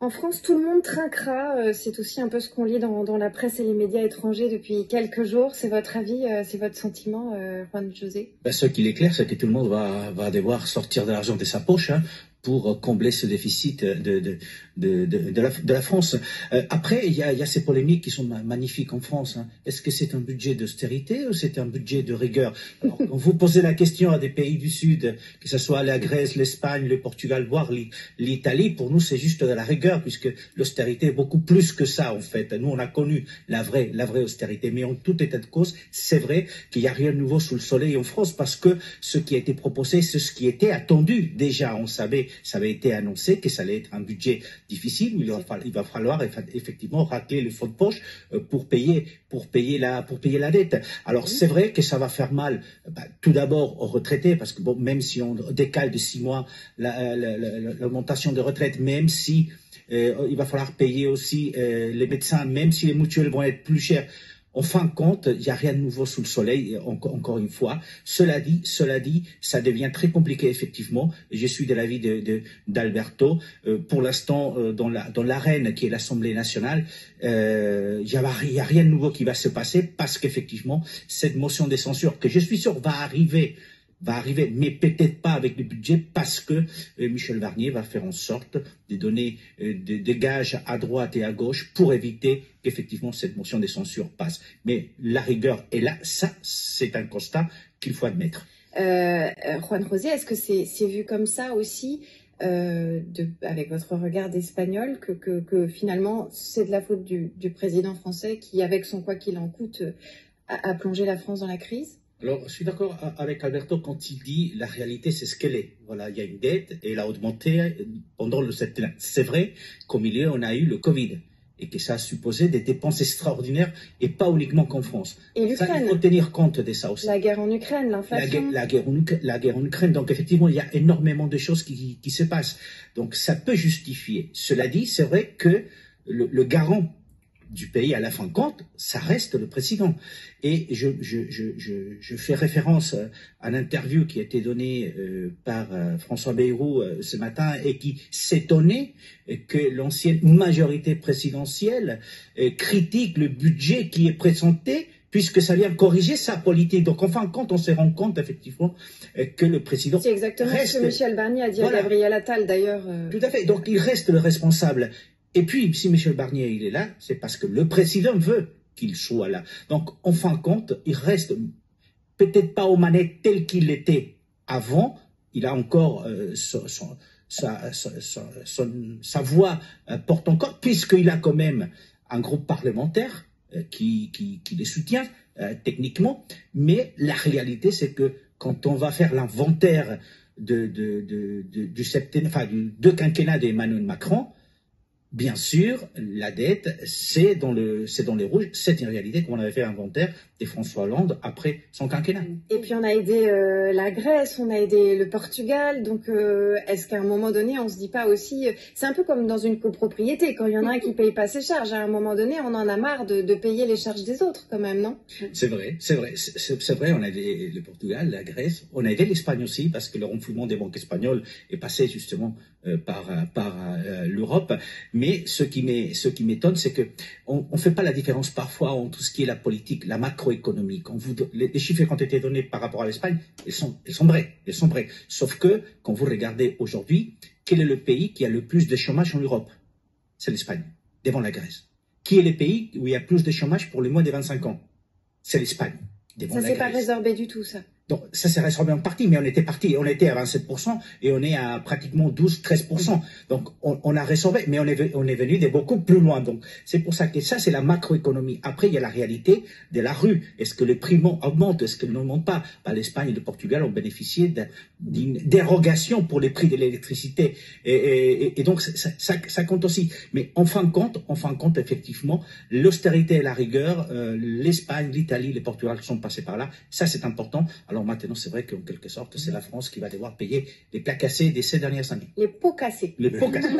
en France, tout le monde trinquera. C'est aussi un peu ce qu'on lit dans la presse et les médias étrangers depuis quelques jours. C'est votre avis, c'est votre sentiment, Juan José? Ce qu'il est clair, c'est que tout le monde va devoir sortir de l'argent de sa poche pour combler ce déficit de la France. Après, il y a ces polémiques qui sont magnifiques en France. Est-ce que c'est un budget d'austérité ou c'est un budget de rigueur? Alors, quand vous posez la question à des pays du Sud, que ce soit la Grèce, l'Espagne, le Portugal, voire l'Italie, pour nous, c'est juste de la rigueur, puisque l'austérité est beaucoup plus que ça, en fait. Nous, on a connu la vraie austérité. Mais en tout état de cause, c'est vrai qu'il n'y a rien de nouveau sous le soleil en France, parce que ce qui a été proposé, c'est ce qui était attendu. Déjà, on savait, ça avait été annoncé que ça allait être un budget difficile, où il va falloir effectivement racler le fond de poche pour payer la dette. Alors c'est vrai que ça va faire mal, tout d'abord aux retraités, parce que bon, même si on décale de 6 mois l'augmentation de retraite, même si il va falloir payer aussi les médecins, même si les mutuelles vont être plus chères. En fin de compte, il n'y a rien de nouveau sous le soleil, encore une fois. Cela dit, ça devient très compliqué, effectivement. Je suis de l'avis d'Alberto. Pour l'instant, dans l'arène qui est l'Assemblée nationale, il n'y a rien de nouveau qui va se passer, parce qu'effectivement, cette motion de censure, que je suis sûr va arriver, mais peut-être pas avec le budget, parce que Michel Barnier va faire en sorte de donner des gages à droite et à gauche pour éviter qu'effectivement cette motion de censure passe. Mais la rigueur est là, ça c'est un constat qu'il faut admettre. Juan José, est-ce que c'est vu comme ça aussi, avec votre regard d'Espagnol, que finalement c'est de la faute du président français qui, avec son quoi qu'il en coûte, a plongé la France dans la crise? Alors, je suis d'accord avec Alberto quand il dit la réalité, c'est ce qu'elle est. Voilà, il y a une dette et elle a augmenté pendant le septennat. C'est vrai qu'au milieu, on a eu le Covid et que ça a supposé des dépenses extraordinaires et pas uniquement qu'en France. Et l'Ukraine. Il faut tenir compte de ça aussi. La guerre en Ukraine, l'inflation. La guerre en Ukraine. Donc, effectivement, il y a énormément de choses qui se passent. Donc, ça peut justifier. Cela dit, c'est vrai que le garant du pays, à la fin de compte, ça reste le président. Et je fais référence à l'interview qui a été donnée par François Bayrou ce matin, et qui s'étonnait que l'ancienne majorité présidentielle critique le budget qui est présenté, puisque ça vient corriger sa politique. Donc, en fin de compte, on se rend compte, effectivement, que le président... C'est exactement ce que Michel Barnier a dit à Gabriel Attal, d'ailleurs. Tout à fait. Donc, il reste le responsable. Et puis, si Michel Barnier il est là, c'est parce que le président veut qu'il soit là. Donc, en fin de compte, il reste peut-être pas aux manettes tel qu'il était avant. Il a encore sa voix porte encore, puisqu'il a quand même un groupe parlementaire qui les soutient techniquement. Mais la réalité, c'est que quand on va faire l'inventaire du quinquennat d'Emmanuel Macron, bien sûr, la dette, c'est dans les rouges. C'est une réalité, comme on avait fait l'inventaire de François Hollande après son quinquennat. Et puis on a aidé la Grèce, on a aidé le Portugal. Donc est-ce qu'à un moment donné, on se dit pas aussi... C'est un peu comme dans une copropriété, quand il y en a un qui paye pas ses charges. À un moment donné, on en a marre de payer les charges des autres, quand même, non? C'est vrai. On a aidé le Portugal, la Grèce. On a aidé l'Espagne aussi, parce que le renflouement des banques espagnoles est passé justement par l'Europe. Mais ce qui m'étonne, c'est que on fait pas la différence parfois entre tout ce qui est la politique, la macroéconomique. Les chiffres qui ont été donnés par rapport à l'Espagne, ils sont vrais. Sauf que, quand vous regardez aujourd'hui, quel est le pays qui a le plus de chômage en Europe? C'est l'Espagne, devant la Grèce. Qui est le pays où il y a plus de chômage pour les moins de 25 ans? C'est l'Espagne, devant la Grèce. Ça s'est pas résorbé du tout, ça. Donc, ça s'est résorbé en partie, mais on était à 27% et on est à pratiquement 12-13%. Donc, on a résorbé, mais on est venu de beaucoup plus loin. Donc, c'est pour ça que ça, c'est la macroéconomie. Après, il y a la réalité de la rue. Est-ce que les prix augmentent? Est-ce qu'ils n'augmentent pas? L'Espagne et le Portugal ont bénéficié d'une dérogation pour les prix de l'électricité. Et donc, ça compte aussi. Mais en fin de compte, effectivement, l'austérité et la rigueur, l'Espagne, l'Italie, le Portugal sont passés par là. Ça, c'est important. Alors maintenant, c'est vrai qu'en quelque sorte, c'est la France qui va devoir payer les plats cassés des 7 dernières années. Les pots cassés. Les pots cassés.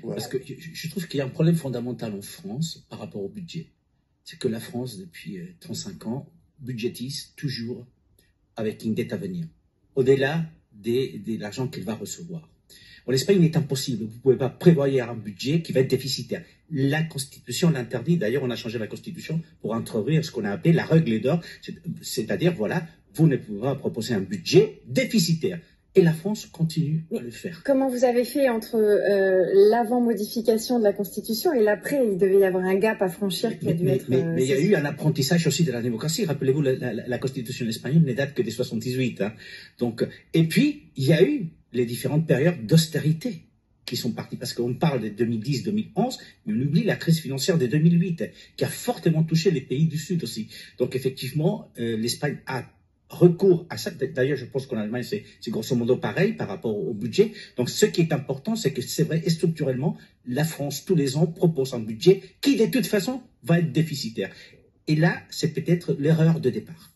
Parce que je trouve qu'il y a un problème fondamental en France par rapport au budget. C'est que la France, depuis 35 ans, budgétise toujours avec une dette à venir, au-delà de l'argent qu'elle va recevoir. En Espagne, il est impossible. Vous ne pouvez pas prévoir un budget qui va être déficitaire. La Constitution l'interdit. D'ailleurs, on a changé la Constitution pour introduire ce qu'on a appelé la règle d'or. C'est-à-dire, voilà, vous ne pouvez pas proposer un budget déficitaire. Et la France continue à le faire. Comment vous avez fait entre l'avant-modification de la Constitution et l'après? Il devait y avoir un gap à franchir qui a dû être... Mais il y a eu un apprentissage aussi de la démocratie. Rappelez-vous, la Constitution espagnole ne date que de 78. Hein. Donc, et puis, il y a eu les différentes périodes d'austérité qui sont parties. Parce qu'on parle de 2010-2011, mais on oublie la crise financière de 2008, qui a fortement touché les pays du Sud aussi. Donc, effectivement, l'Espagne a recours à ça. D'ailleurs, je pense qu'en Allemagne, c'est grosso modo pareil par rapport au budget. Donc, ce qui est important, c'est que c'est vrai, et structurellement, la France, tous les ans, propose un budget qui, de toute façon, va être déficitaire. Et là, c'est peut-être l'erreur de départ.